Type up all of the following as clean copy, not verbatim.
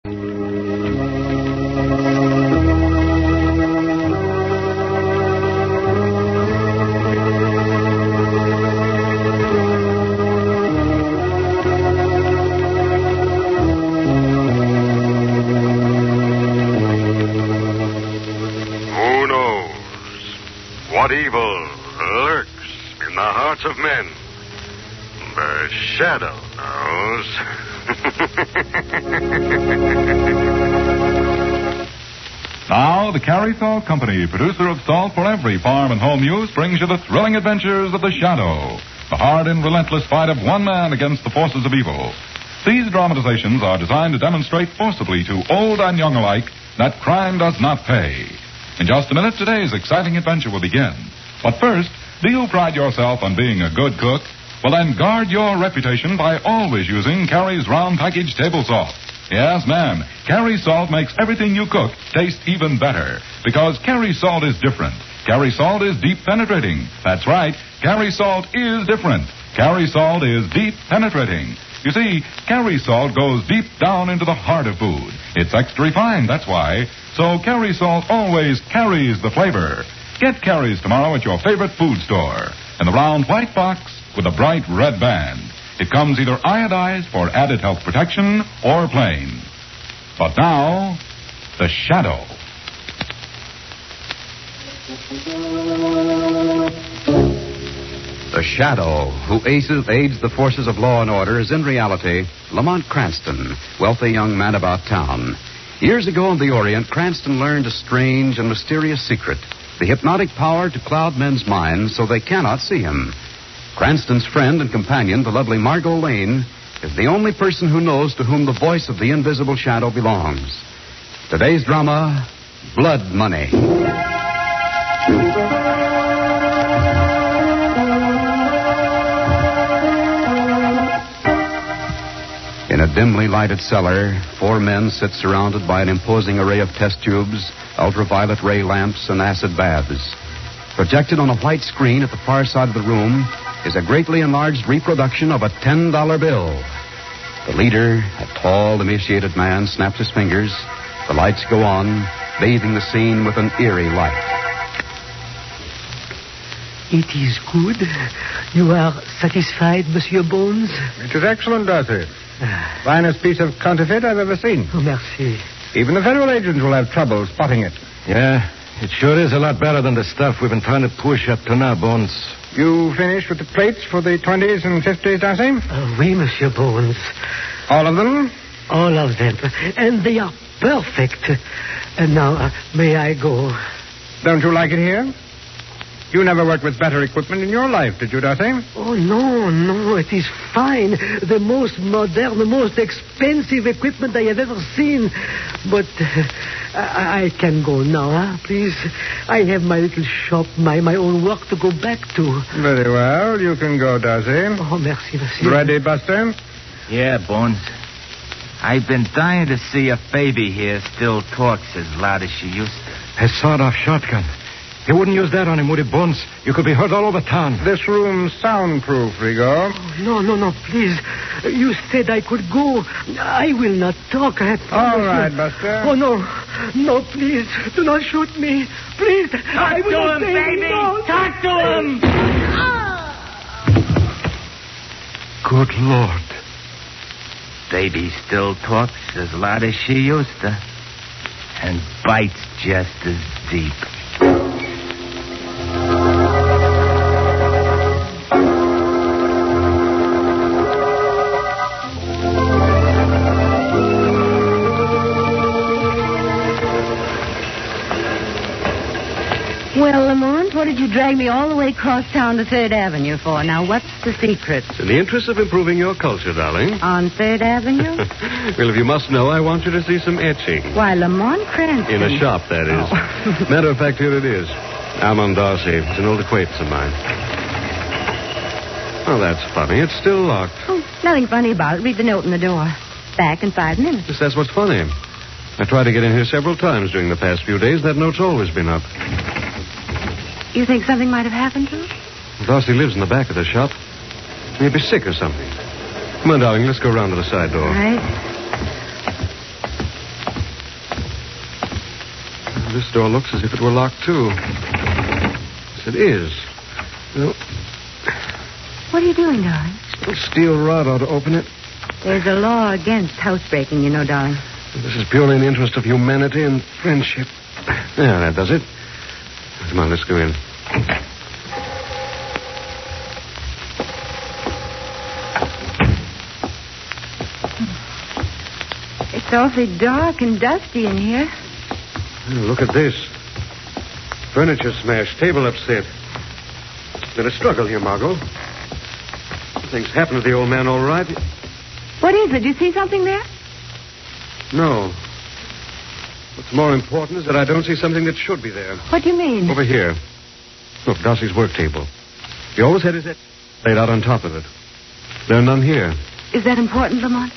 Who knows what evil lurks in the hearts of men? The Shadow knows. Now, the Carrie Salt Company, producer of salt for every farm and home use, brings you the thrilling adventures of the Shadow, the hard and relentless fight of one man against the forces of evil. These dramatizations are designed to demonstrate forcibly to old and young alike that crime does not pay. In just a minute, today's exciting adventure will begin. But first, do you pride yourself on being a good cook? Well, then guard your reputation by always using Carrie's round package table salt. Yes, ma'am. Carrie salt makes everything you cook taste even better. Because Carrie salt is different. Carrie salt is deep penetrating. That's right. Carrie salt is different. Carrie salt is deep penetrating. You see, Carrie salt goes deep down into the heart of food. It's extra refined, that's why. So Carrie salt always carries the flavor. Get Carrie's tomorrow at your favorite food store. In the round white box with a bright red band. It comes either iodized for added health protection or plain. But now, the Shadow. The Shadow, who aids the forces of law and order, is in reality Lamont Cranston, wealthy young man about town. Years ago in the Orient, Cranston learned a strange and mysterious secret, the hypnotic power to cloud men's minds so they cannot see him. Cranston's friend and companion, the lovely Margot Lane, is the only person who knows to whom the voice of the invisible Shadow belongs. Today's drama, Blood Money. In a dimly lighted cellar, 4 men sit surrounded by an imposing array of test tubes, ultraviolet ray lamps, and acid baths. Projected on a white screen at the far side of the room is a greatly enlarged reproduction of a $10 bill. The leader, a tall, emaciated man, snaps his fingers. The lights go on, bathing the scene with an eerie light. It is good. You are satisfied, Monsieur Bones? It is excellent, Darcy. Finest piece of counterfeit I've ever seen. Oh, merci. Even the federal agents will have trouble spotting it. Yeah, it sure is a lot better than the stuff we've been trying to push up to now, Bones. You finished with the plates for the 20s and 50s, Darcy? Oui, Monsieur Bones. All of them? All of them. And they are perfect. And now, may I go? Don't you like it here? You never worked with better equipment in your life, did you, Darcy? Oh, no, it is fine. The most modern, the most expensive equipment I have ever seen. But I can go now, please. I have my little shop, my own work to go back to. Very well, you can go, Darcy. Oh, merci, monsieur. Ready, Buster? Yeah, Bones. I've been dying to see if Baby here still talks as loud as she used to. A sawed-off shotgun. You wouldn't use that on him, would you, Bones? You could be heard all over town. This room's soundproof, Rigo. Oh, no, please. You said I could go. I will not talk. I promise All you. right, Buster. Oh, no, please. Do not shoot me. Please. I will to him, say baby. no. Talk to him. Good Lord. Baby still talks as loud as she used to. And bites just as deep. Well, Lamont, what did you drag me all the way across town to 3rd Avenue for? Now, what's the secret? In the interest of improving your culture, darling. On 3rd Avenue? Well, if you must know, I want you to see some etching. Why, Lamont Cranston. In a shop, that is. Oh. Matter of fact, here it is. Almond Darcy. It's an old acquaintance of mine. Oh, that's funny. It's still locked. Oh, nothing funny about it. Read the note in the door. Back in 5 minutes. Yes, that's what's funny. I tried to get in here several times during the past few days. That note's always been up. You think something might have happened to him? Darcy lives in the back of the shop. He'd be sick or something. Come on, darling. Let's go around to the side door. All right. This door looks as if it were locked, too. Yes, it is. Well, What are you doing, darling? a steel rod ought to open it. There's a law against housebreaking, you know, darling. This is purely in the interest of humanity and friendship. Yeah, that does it. Come on, let's go in. It's awfully dark and dusty in here. Look at this. Furniture smashed, table upset. Been a struggle here, Margot. Things happened to the old man all right. What is it? You see something there? No. What's more important is that I don't see something that should be there. What do you mean? Over here. Look, Darcy's work table. He always had his laid out on top of it. There are none here. Is that important, Lamont?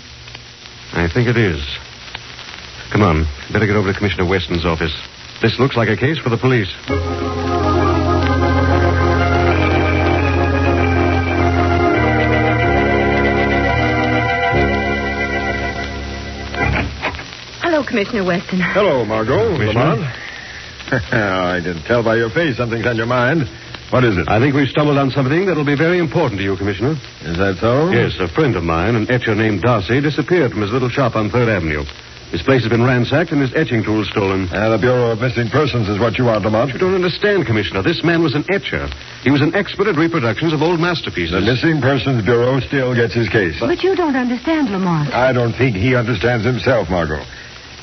I think it is. Come on. Better get over to Commissioner Weston's office. This looks like a case for the police. Hello, Commissioner Weston. Hello, Margot. Lamont. I can tell by your face something's on your mind. What is it? I think we've stumbled on something that'll be very important to you, Commissioner. Is that so? Yes, a friend of mine, an etcher named Darcy, disappeared from his little shop on 3rd Avenue. His place has been ransacked and his etching tools stolen. The Bureau of Missing Persons is what you want, Lamont. You don't understand, Commissioner. This man was an etcher. He was an expert at reproductions of old masterpieces. The Missing Persons Bureau still gets his case. But you don't understand, Lamont. I don't think he understands himself, Margot.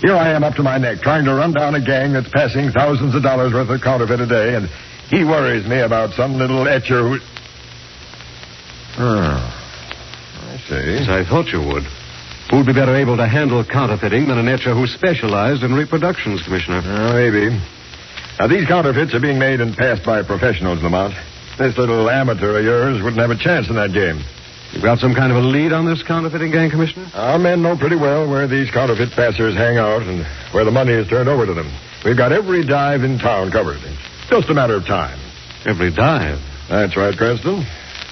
Here I am up to my neck trying to run down a gang that's passing thousands of dollars worth of counterfeit a day, and he worries me about some little etcher who... I see. As I thought you would. Who'd be better able to handle counterfeiting than an etcher who specialized in reproductions, Commissioner? Maybe. Now, these counterfeits are being made and passed by professionals, Lamont. This little amateur of yours wouldn't have a chance in that game. You've got some kind of a lead on this counterfeiting gang, Commissioner? Our men know pretty well where these counterfeit passers hang out and where the money is turned over to them. We've got every dive in town covered. It's just a matter of time. Every dive? That's right, Cranston.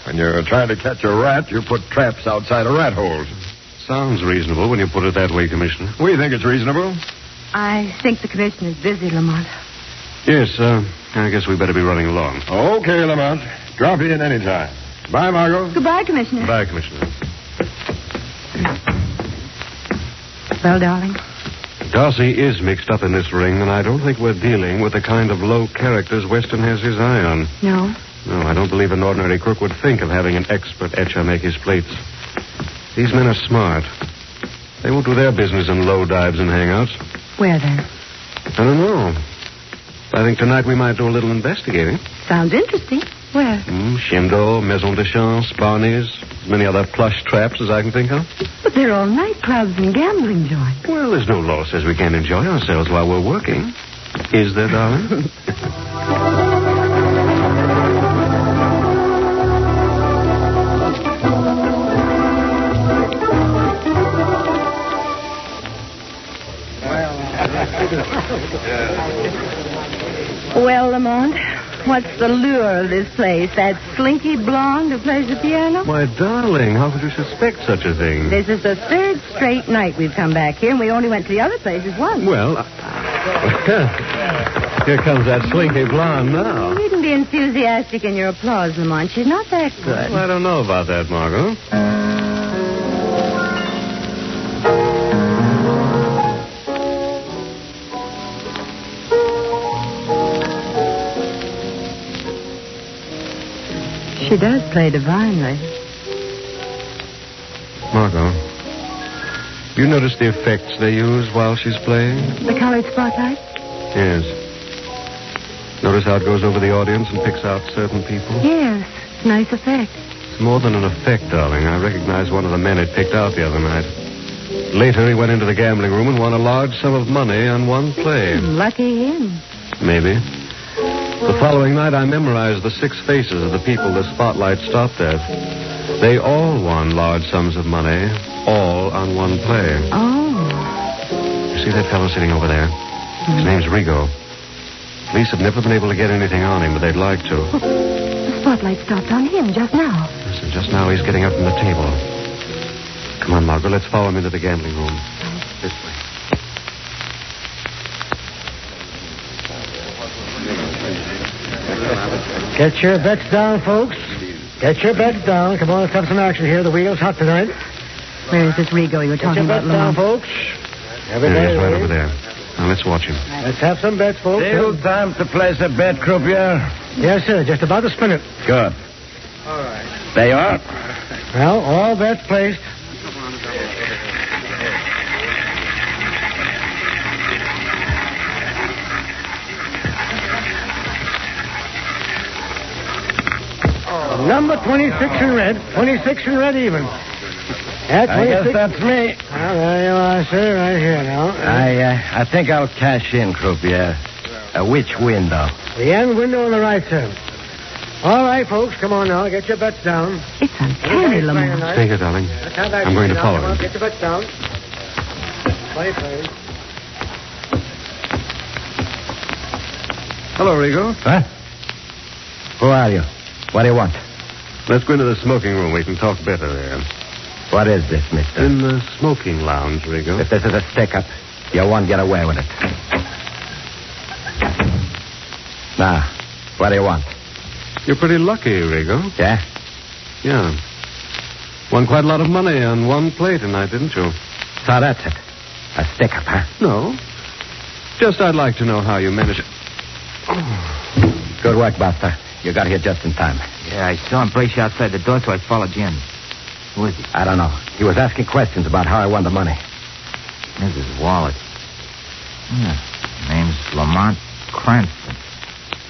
When you're trying to catch a rat, you put traps outside of rat holes. Sounds reasonable when you put it that way, Commissioner. We think it's reasonable. I think the commissioner's busy, Lamont. Yes, I guess we better be running along. Okay, Lamont. Drop in any time. Bye, Margot. Goodbye, Commissioner. Bye, Commissioner. Well, darling? Darcy is mixed up in this ring, and I don't think we're dealing with the kind of low characters Weston has his eye on. No? No, I don't believe an ordinary crook would think of having an expert etcher make his plates. These men are smart. They won't do their business in low dives and hangouts. Where, then? I don't know. I think tonight we might do a little investigating. Sounds interesting. Where? Shindo, Maison de Chance, Barney's, as many other plush traps as I can think of. But they're all nightclubs and gambling joints. Well, there's no law says we can't enjoy ourselves while we're working. Is there, darling? Well, Lamont, what's the lure of this place? That slinky blonde who plays the piano? My darling, how could you suspect such a thing? This is the third straight night we've come back here, and we only went to the other places once. Well, here comes that slinky blonde now. You needn't be enthusiastic in your applause, Lamont. She's not that good. Well, I don't know about that, Margot. She does play divinely. Margot, you notice the effects they use while she's playing? The colored spotlight? Yes. Notice how it goes over the audience and picks out certain people? Yes. It's a nice effect. It's more than an effect, darling. I recognize one of the men it picked out the other night. Later, he went into the gambling room and won a large sum of money on one play. Lucky him. Maybe. The following night, I memorized the 6 faces of the people the spotlight stopped at. They all won large sums of money, all on one play. Oh. You see that fellow sitting over there? His name's Rigo. Police have never been able to get anything on him, but they'd like to. The spotlight stopped on him just now. Listen, just now he's getting up from the table. Come on, Margaret, let's follow him into the gambling room. This way. Get your bets down, folks. Get your bets down. Come on, let's have some action here. The wheel's hot tonight. Where is this Rigo you were talking about, Get your bets down, Lamont? folks. There he Everybody is, right ready? over there. Now, let's watch him. Let's have some bets, folks. Still time to place a bet, croupier? Yes, sir. Just about to spin it. Good. All right. They are? Well, all bets placed. Number 26 in red. 26 in red even. Yeah, 26. I guess that's me. Well, there you are, sir, right here now. I think I'll cash in, croupier. Which window? The end window on the right, sir. All right, folks, come on now. Get your bets down. It's uncanny, Lamont. Stay here, darling. Let's have that I'm going to now. follow Come on, him. get your bets down. Play, play. Hello, Rigo. Huh? Who are you? What do you want? Let's go into the smoking room. We can talk better there. What is this, mister? In the smoking lounge, Rigo. If this is a stick-up, you won't get away with it. Now, what do you want? You're pretty lucky, Rigo. Yeah? Yeah. Won quite a lot of money on one play tonight, didn't you? So that's it. A stick-up, huh? No. Just I'd like to know how you managed it. Good work, Buster. You got here just in time. Yeah, I saw him brace you outside the door, so I followed you in. Who is he? I don't know. He was asking questions about how I won the money. There's his wallet. Yeah. Name's Lamont Cranston.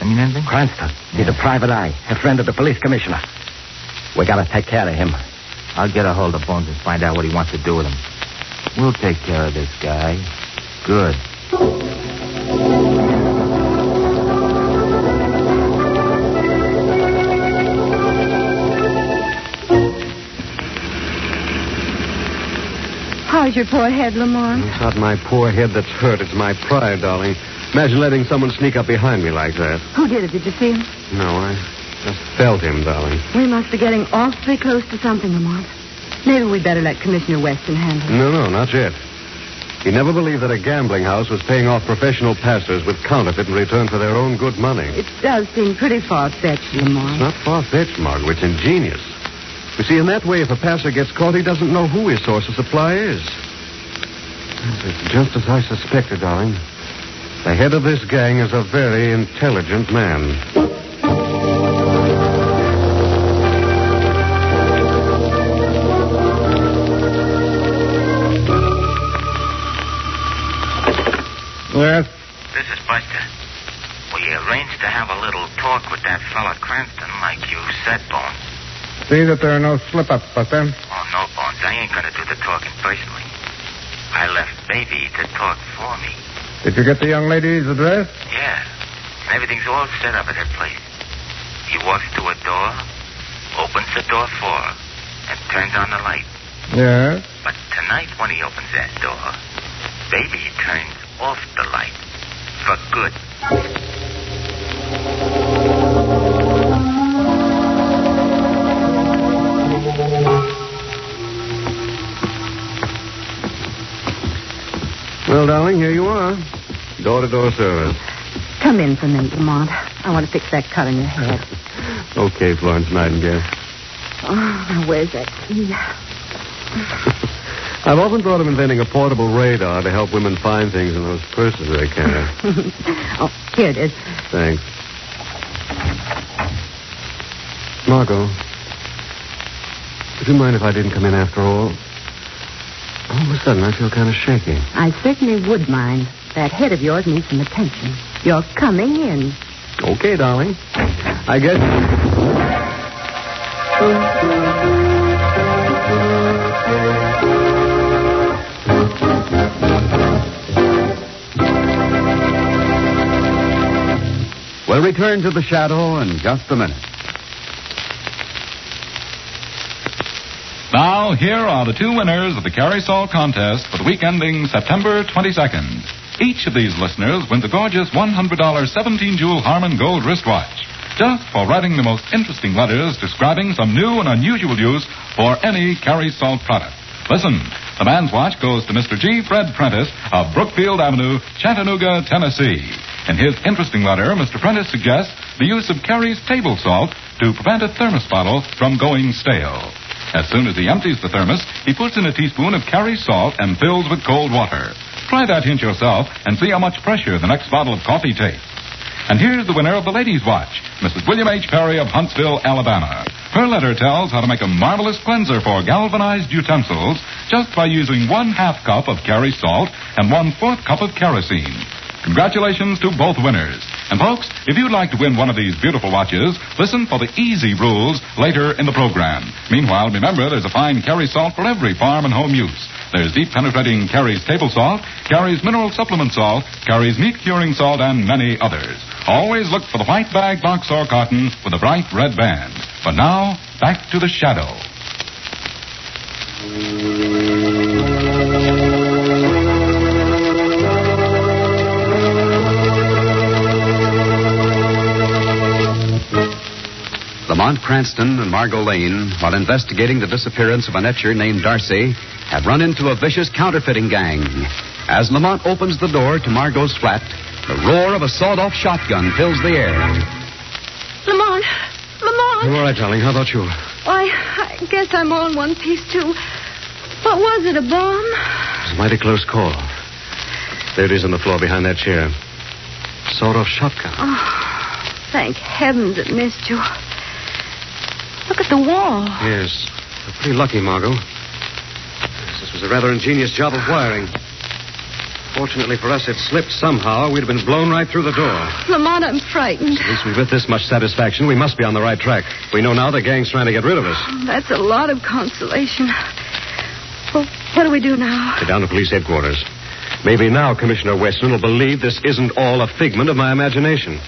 I mean anything? Cranston. He's a private eye, a friend of the police commissioner. We gotta take care of him. I'll get a hold of Bones and find out what he wants to do with him. We'll take care of this guy. Good. How's your poor head, Lamont? It's not my poor head that's hurt. It's my pride, darling. Imagine letting someone sneak up behind me like that. Who did it? Did you see him? No, I just felt him, darling. We must be getting awfully close to something, Lamont. Maybe we'd better let Commissioner Weston handle it. No, not yet. He never believed that a gambling house was paying off professional passers with counterfeit in return for their own good money. It does seem pretty far-fetched, Lamont. It's not far-fetched, Margot. It's ingenious. You see, in that way, if a passer gets caught, he doesn't know who his source of supply is. It's just as I suspected, darling. The head of this gang is a very intelligent man. Yes? This is Buster. We arranged to have a little talk with that fella Cranston, like you said, Bones. See that there are no slip-ups, Buster. Oh, no, Bones. I ain't gonna do the talking personally. I left Baby to talk for me. Did you get the young lady's address? Yeah. And everything's all set up at her place. He walks to a door, opens the door for her, and turns on the light. Yes. But tonight, when he opens that door, Baby turns off the light. For good. Well, darling, here you are. Door-to-door service. Come in for a minute, Lamont. I want to fix that cut on your head. Okay, Florence Nightingale. Oh, now where's that key? I've often thought of inventing a portable radar to help women find things in those purses they carry. Oh, here it is. Thanks. Margot, would you mind if I didn't come in after all? All of a sudden, I feel kind of shaky. I certainly would mind. That head of yours needs some attention. You're coming in. Okay, darling. I guess... We'll return to the shadow in just a minute. Now, here are the two winners of the Carry Salt contest for the week ending September 22nd. Each of these listeners wins a gorgeous $100 17-jewel Harman Gold wristwatch, just for writing the most interesting letters describing some new and unusual use for any Carry Salt product. Listen, the man's watch goes to Mr. G. Fred Prentice of Brookfield Avenue, Chattanooga, Tennessee. In his interesting letter, Mr. Prentice suggests the use of Carrie's table salt to prevent a thermos bottle from going stale. As soon as he empties the thermos, he puts in a teaspoon of Carrie's salt and fills with cold water. Try that hint yourself and see how much pressure the next bottle of coffee takes. And here's the winner of the Ladies' Watch, Mrs. William H. Perry of Huntsville, Alabama. Her letter tells how to make a marvelous cleanser for galvanized utensils just by using 1/2 cup of Carrie's salt and 1/4 cup of kerosene. Congratulations to both winners. And folks, if you'd like to win one of these beautiful watches, listen for the easy rules later in the program. Meanwhile, remember there's a fine Carrie salt for every farm and home use. There's deep penetrating Carrie's table salt, Carrie's mineral supplement salt, Carrie's meat curing salt, and many others. Always look for the white bag, box, or carton with a bright red band. But now, back to the Shadow. Lamont Cranston and Margot Lane, while investigating the disappearance of an etcher named Darcy, have run into a vicious counterfeiting gang. As Lamont opens the door to Margot's flat, the roar of a sawed-off shotgun fills the air. Lamont! Lamont! I'm all right, darling. How about you? I guess I'm all in one piece, too. What was it, a bomb? It was a mighty close call. There it is on the floor behind that chair. Sawed-off shotgun. Oh, thank heavens it missed you. Look at the wall. Yes. We're pretty lucky, Margot. This was a rather ingenious job of wiring. Fortunately for us, it slipped somehow. We'd have been blown right through the door. Lamont, I'm frightened. At least we've with this much satisfaction. We must be on the right track. We know now the gang's trying to get rid of us. That's a lot of consolation. Well, what do we do now? Get down to police headquarters. Maybe now Commissioner Weston will believe this isn't all a figment of my imagination.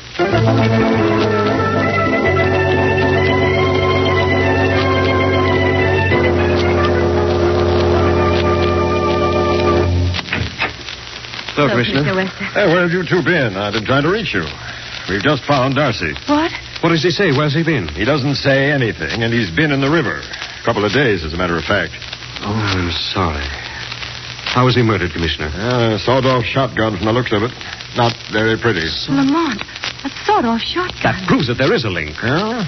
Hello, Commissioner. Mr. Weston. Hey, where have you two been? I've been trying to reach you. We've just found Darcy. What? What does he say? Where's he been? He doesn't say anything, and he's been in the river. A couple of days, as a matter of fact. Oh, I'm sorry. How was he murdered, Commissioner? A sawed-off shotgun from the looks of it. Not very pretty. Lamont, a sawed-off shotgun. That proves that there is a link. Yeah?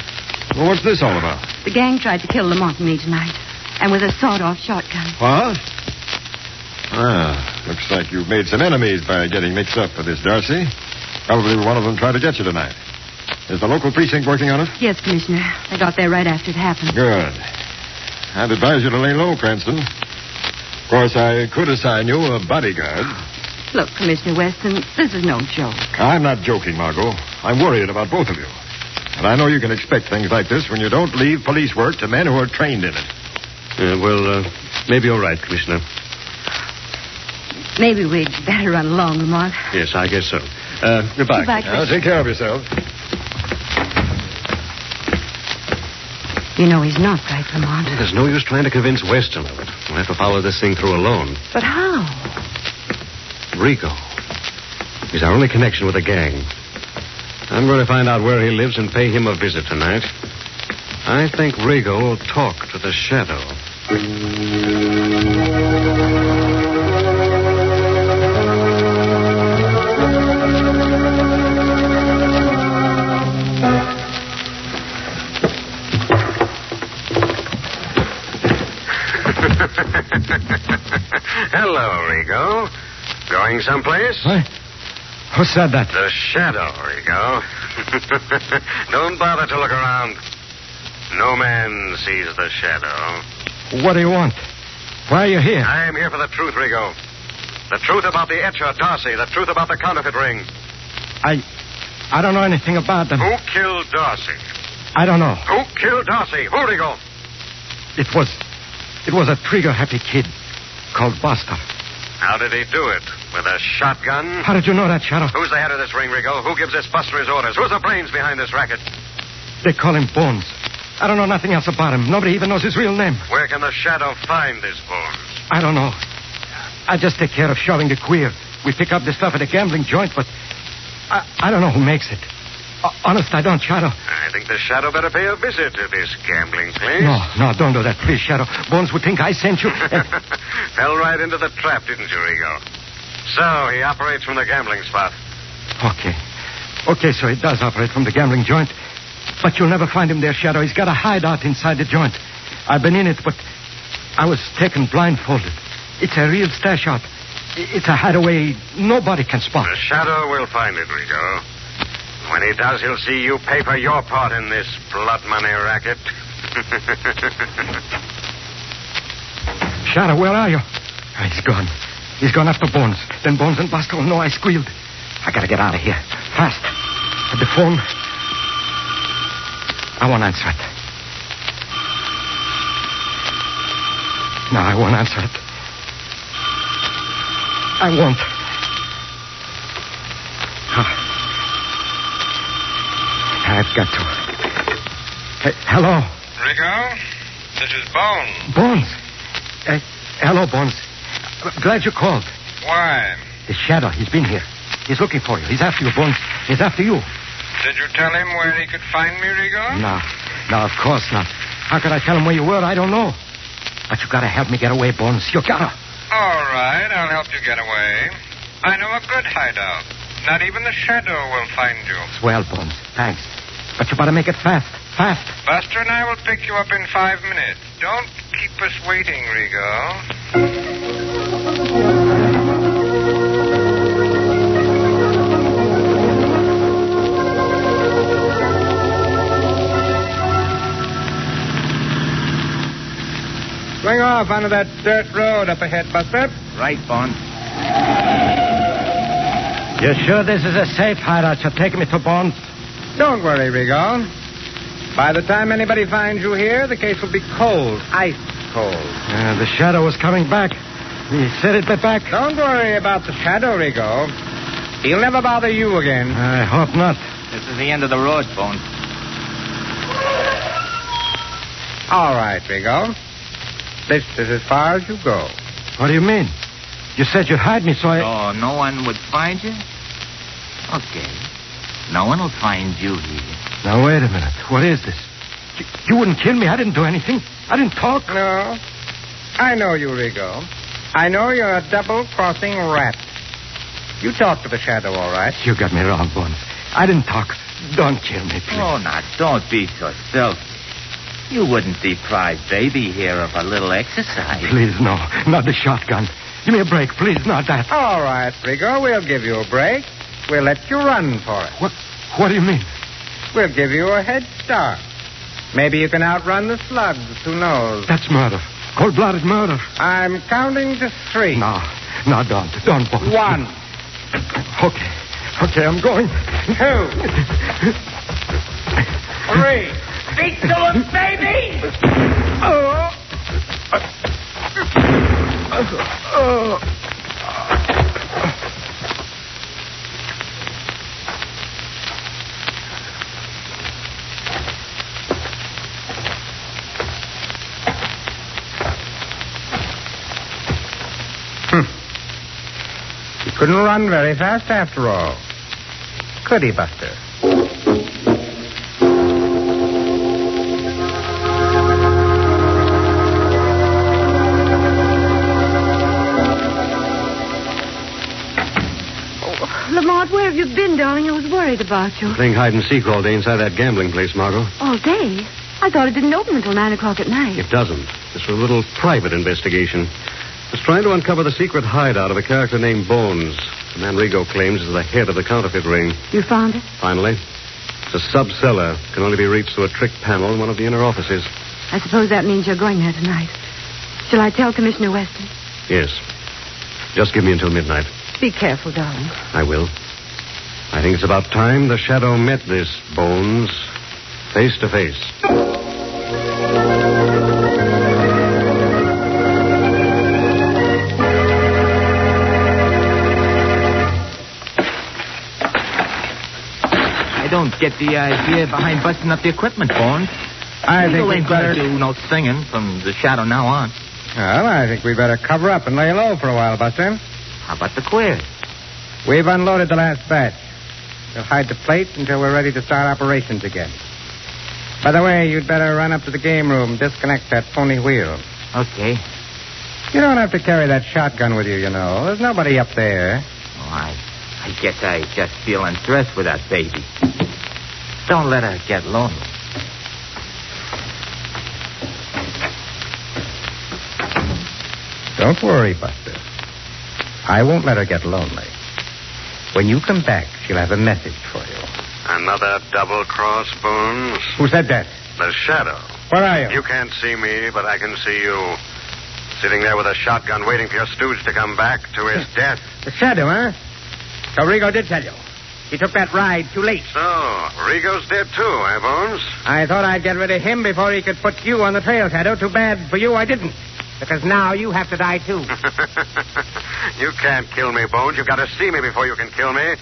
Well, what's this all about? The gang tried to kill Lamont and me tonight. And with a sawed-off shotgun. What? Looks like you've made some enemies by getting mixed up with this Darcy. Probably one of them tried to get you tonight. Is the local precinct working on it? Yes, Commissioner. They got there right after it happened. Good. I'd advise you to lay low, Cranston. Of course, I could assign you a bodyguard. Look, Commissioner Weston, this is no joke. I'm not joking, Margot. I'm worried about both of you. And I know you can expect things like this when you don't leave police work to men who are trained in it. Maybe you're right, Commissioner. Maybe we'd better run along, Lamont. Yes, I guess so. Goodbye. Goodbye, Now, take care of yourself. You know he's not right, Lamont. There's no use trying to convince Weston of it. We'll have to follow this thing through alone. But how? Rico. He's our only connection with the gang. I'm going to find out where he lives and pay him a visit tonight. I think Rigo will talk to the Shadow. Hello, Rigo. Going someplace? What? What's that? The Shadow, Rigo. Don't bother to look around. No man sees the Shadow. What do you want? Why are you here? I am here for the truth, Rigo. The truth about the etcher, Darcy. The truth about the counterfeit ring. I don't know anything about them. Who killed Darcy? I don't know. Who killed Darcy? Who, Rigo? It was a trigger-happy kid called Buster. How did he do it? With a shotgun? How did you know that, Shadow? Who's the head of this ring, Rigo? Who gives this Buster his orders? Who's the brains behind this racket? They call him Bones. I don't know nothing else about him. Nobody even knows his real name. Where can the Shadow find this Bones? I don't know. I just take care of shoving the queer. We pick up the stuff at a gambling joint, but I don't know who makes it. Honest, I don't, Shadow. I think the Shadow better pay a visit to this gambling place. No, don't do that, please, Shadow. Bones would think I sent you. Fell right into the trap, didn't you, Rigo? So, he operates from the gambling spot. Okay. Okay, so he does operate from the gambling joint. But you'll never find him there, Shadow. He's got a hideout inside the joint. I've been in it, but I was taken blindfolded. It's a real stash out. It's a hideaway nobody can spot. The Shadow will find it, Rigo. When he does, he'll see you pay for your part in this blood money racket. Shadow, where are you? He's gone. He's gone after Bones. Then Bones and Bosco know I squealed. I gotta get out of here. Fast. At the phone. I won't answer it. No, I won't answer it. I won't. I've got to. Hey, hello? Rigo, this is Bones. Bones? Hello, Bones. Glad you called. Why? The Shadow, he's been here. He's looking for you. He's after you, Bones. He's after you. Did you tell him where he could find me, Rigo? No, of course not. How could I tell him where you were? I don't know. But you gotta help me get away, Bones. You gotta. All right, I'll help you get away. I know a good hideout. Not even the Shadow will find you. Swell, Bones. Thanks. But you better make it fast. Fast. Buster and I will pick you up in 5 minutes. Don't keep us waiting, Rigo. Swing off onto that dirt road up ahead, Buster. Right, Bones. You sure this is a safe hideout? You're taking me to Bones? Don't worry, Rigo. By the time anybody finds you here, the case will be cold. Ice cold. The Shadow was coming back. He said it'd be back. Don't worry about the Shadow, Rigo. He'll never bother you again. I hope not. This is the end of the road, Bones. All right, Rigo. This is as far as you go. What do you mean? You said you'd hide me, so I... Oh, no one would find you? Okay. No one will find you here. Now, wait a minute. What is this? You wouldn't kill me. I didn't do anything. I didn't talk. No. I know you, Rigo. I know you're a double-crossing rat. You talked to the Shadow, all right. You got me wrong, Bones. I didn't talk. Don't kill me, please. Oh, now, don't be so selfish. You wouldn't deprive Baby here of a little exercise. Please, no. Not the shotgun. Give me a break, please. Not that. All right, Rigo. We'll give you a break. We'll let you run for it. What do you mean? We'll give you a head start. Maybe you can outrun the slugs. Who knows? That's murder. Cold-blooded murder. I'm counting to 3. No, don't. Don't, Bones. 1. Okay, I'm going. 2. 3. Speak to him, baby! He couldn't run very fast after all. Could he, Buster? Lamont, where have you been, darling? I was worried about you. Playing hide and seek all day inside that gambling place, Margot. All day? I thought it didn't open until 9 o'clock at night. It doesn't. This was a little private investigation. It's trying to uncover the secret hideout of a character named Bones. The man Rigo claims is the head of the counterfeit ring. You found it? Finally. It's a sub-cellar. Can only be reached through a trick panel in one of the inner offices. I suppose that means you're going there tonight. Shall I tell Commissioner Weston? Yes. Just give me until midnight. Be careful, darling. I will. I think it's about time the Shadow met this Bones face to face. I don't get the idea behind busting up the equipment, Bones. I think we ain't better gonna do no singing from the Shadow now on. Well, I think we better cover up and lay low for a while, Buster. How about the queer? We've unloaded the last batch. We'll hide the plate until we're ready to start operations again. By the way, you'd better run up to the game room, disconnect that phony wheel. Okay. You don't have to carry that shotgun with you, you know. There's nobody up there. Oh, I guess I just feel undressed with that baby. Don't let her get lonely. Don't worry, Buster. I won't let her get lonely. When you come back, she'll have a message for you. Another double-cross, Bones? Who said that? The Shadow. Where are you? You can't see me, but I can see you. Sitting there with a shotgun waiting for your stooge to come back to his death. The Shadow, huh? So Rigo did tell you. He took that ride too late. So, Rigo's dead too, eh, Bones? I thought I'd get rid of him before he could put you on the trail, Shadow. Too bad for you I didn't. Because now you have to die, too. You can't kill me, Bones. You've got to see me before you can kill me.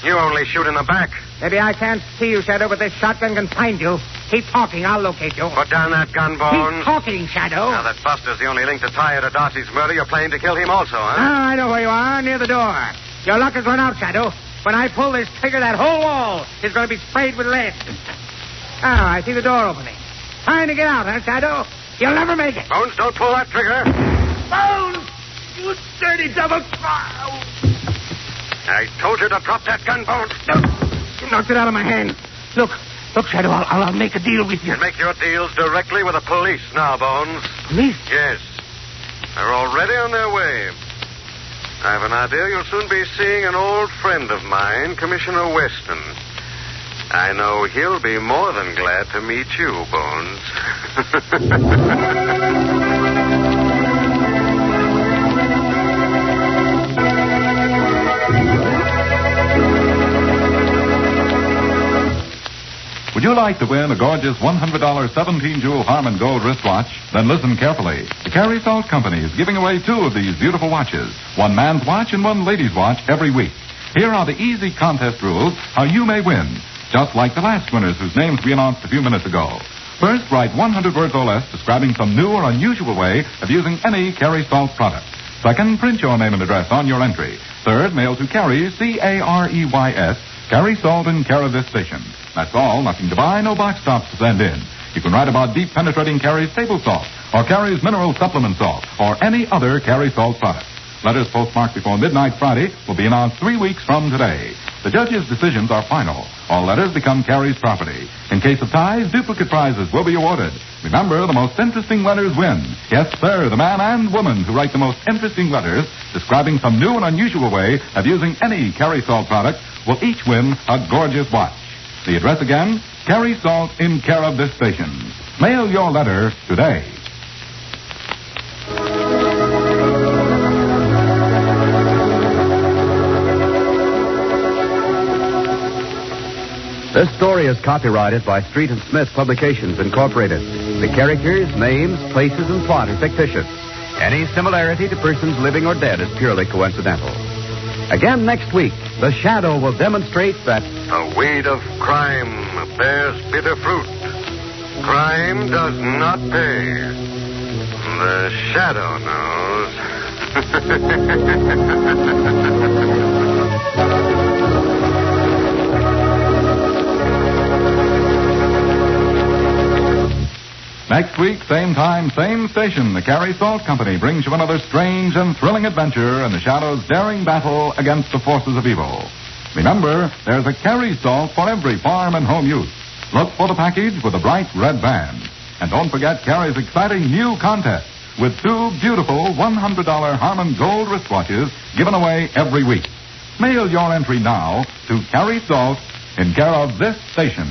You only shoot in the back. Maybe I can't see you, Shadow, but this shotgun can find you. Keep talking. I'll locate you. Put down that gun, Bones. Keep talking, Shadow. Now that Buster's the only link to tie you to Darcy's murder, you're planning to kill him also, huh? Ah, I know where you are, near the door. Your luck has run out, Shadow. When I pull this trigger, that whole wall is going to be sprayed with lead. Ah, I see the door opening. Trying to get out, huh, Shadow? You'll never make it. Bones, don't pull that trigger. Bones! You dirty double cross! I told you to drop that gun, Bones. No, you knocked it out of my hand. Look, Shadow, I'll make a deal with you. You make your deals directly with the police now, Bones. Police? Yes. They're already on their way. I have an idea you'll soon be seeing an old friend of mine, Commissioner Weston. I know he'll be more than glad to meet you, Bones. Would you like to win a gorgeous $100 17-jewel Harman Gold wristwatch? Then listen carefully. The Carey Salt Company is giving away 2 of these beautiful watches, one man's watch and one lady's watch every week. Here are the easy contest rules how you may win, just like the last winners whose names we announced a few minutes ago. First, write 100 words or less describing some new or unusual way of using any Carey Salt product. Second, print your name and address on your entry. Third, mail to Carey, Careys, Carey Salt in care of this station. That's all. Nothing to buy, no box tops to send in. You can write about deep penetrating Carey's table salt, or Carey's mineral supplement salt, or any other Carey Salt product. Letters postmarked before midnight Friday will be announced 3 weeks from today. The judges' decisions are final. All letters become Carey's property. In case of ties, duplicate prizes will be awarded. Remember, the most interesting letters win. Yes, sir, the man and woman who write the most interesting letters describing some new and unusual way of using any Carey Salt product will each win a gorgeous watch. The address again, Carey Salt in care of this station. Mail your letter today. This story is copyrighted by Street and Smith Publications, Incorporated. The characters, names, places, and plot are fictitious. Any similarity to persons living or dead is purely coincidental. Again next week, the Shadow will demonstrate that the weed of crime bears bitter fruit. Crime does not pay. The Shadow knows. Next week, same time, same station, the Carey Salt Company brings you another strange and thrilling adventure in the Shadow's daring battle against the forces of evil. Remember, there's a Carey Salt for every farm and home use. Look for the package with a bright red band. And don't forget Carey's exciting new contest with 2 beautiful $100 Harman Gold wristwatches given away every week. Mail your entry now to Carey Salt in care of this station.